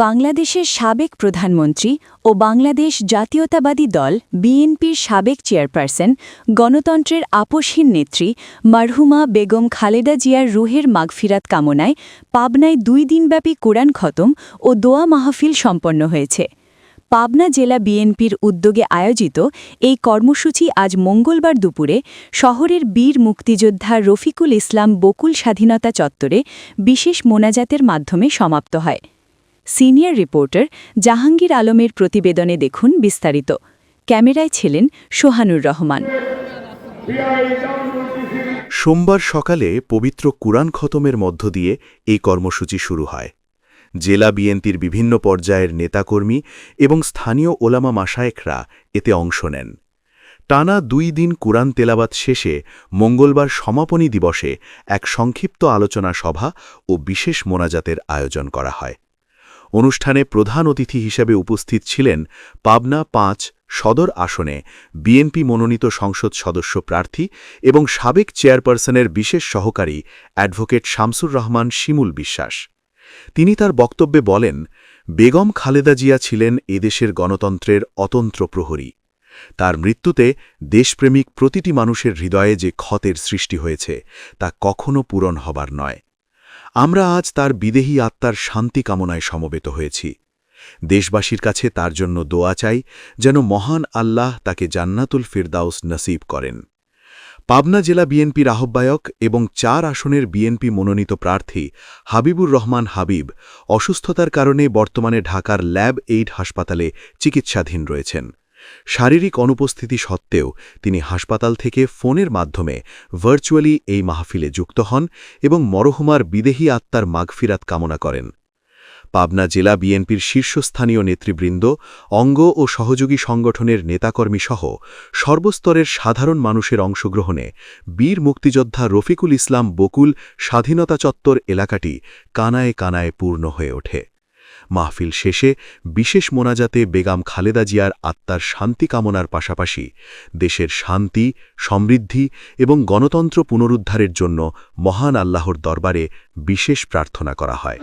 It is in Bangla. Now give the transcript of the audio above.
বাংলাদেশের সাবেক প্রধানমন্ত্রী ও বাংলাদেশ জাতীয়তাবাদী দল বিএনপির সাবেক চেয়ারপারসন, গণতন্ত্রের আপসহীন নেত্রী মারহুমা বেগম খালেদা জিয়ার রুহের মাগফিরাত কামনায় পাবনায় 2 দিনব্যাপী কোরআন খতম ও দোয়া মাহফিল সম্পন্ন হয়েছে। পাবনা জেলা বিএনপির উদ্যোগে আয়োজিত এই কর্মসূচি আজ মঙ্গলবার দুপুরে শহরের বীর মুক্তিযোদ্ধা রফিকুল ইসলাম বকুল স্বাধীনতা চত্বরে বিশেষ মোনাজাতের মাধ্যমে সমাপ্ত হয়। সিনিয়র রিপোর্টার জাহাঙ্গীর আলমের প্রতিবেদনে দেখুন বিস্তারিত। ক্যামেরায় ছিলেন সোহানুর রহমান। সোমবার সকালে পবিত্র কুরআন খতমের মধ্য দিয়ে এই কর্মসূচি শুরু হয়। জেলা বিএনপির বিভিন্ন পর্যায়ের নেতাকর্মী এবং স্থানীয় ওলামা মাশায়েখরা এতে অংশ নেন। টানা 2 দিন কুরআন তেলাওয়াত শেষে মঙ্গলবার সমাপনী দিবসে এক সংক্ষিপ্ত আলোচনা সভা ও বিশেষ মোনাজাতের আয়োজন করা হয়। অনুষ্ঠানে প্রধান অতিথি হিসেবে উপস্থিত ছিলেন পাবনা 5 সদর আসনে বিএনপি মনোনীত সংসদ সদস্য প্রার্থী এবং সাবেক চেয়ারপারসনের বিশেষ সহকারী অ্যাডভোকেট শামসুর রহমান শিমুল বিশ্বাস। তিনি তার বক্তব্যে বলেন, বেগম খালেদা জিয়া ছিলেন এদেশের গণতন্ত্রের অতন্ত্র প্রহরী। তার মৃত্যুতে দেশপ্রেমিক প্রতিটি মানুষের হৃদয়ে যে ক্ষতের সৃষ্টি হয়েছে তা কখনো পূরণ হবার নয়। আমরা আজ তার বিদেহী আত্মার শান্তি কামনায় সমবেত হয়েছি। দেশবাসীর কাছে তার জন্য দোয়া চাই যেন মহান আল্লাহ তাকে জান্নাতুল ফিরদাউস নসিব করেন। পাবনা জেলা বিএনপির আহ্বায়ক এবং 4 আসনের বিএনপি মনোনীত প্রার্থী হাবিবুর রহমান হাবিব অসুস্থতার কারণে বর্তমানে ঢাকার ল্যাব এইড হাসপাতালে চিকিৎসাধীন রয়েছেন। শারীরিক অনুপস্থিতি সত্ত্বেও তিনি হাসপাতাল থেকে ফোনের মাধ্যমে ভার্চুয়ালি এই মাহফিলে যুক্ত হন এবং মরহুমার বিদেহী আত্মার মাগফিরাত কামনা করেন। পাবনা জেলা বিএনপির শীর্ষস্থানীয় নেতৃবৃন্দ, অঙ্গ ও সহযোগী সংগঠনের নেতাকর্মীসহ সর্বস্তরের সাধারণ মানুষের অংশগ্রহণে বীর মুক্তিযোদ্ধা রফিকুল ইসলাম বকুল স্বাধীনতা চত্বর এলাকাটি কানায় কানায় পূর্ণ হয়ে ওঠে। মাহফিল শেষে বিশেষ মোনাজাতে বেগম খালেদা জিয়ার আত্মার শান্তি কামনার পাশাপাশি দেশের শান্তি, সমৃদ্ধি এবং গণতন্ত্র পুনরুদ্ধারের জন্য মহান আল্লাহর দরবারে বিশেষ প্রার্থনা করা হয়।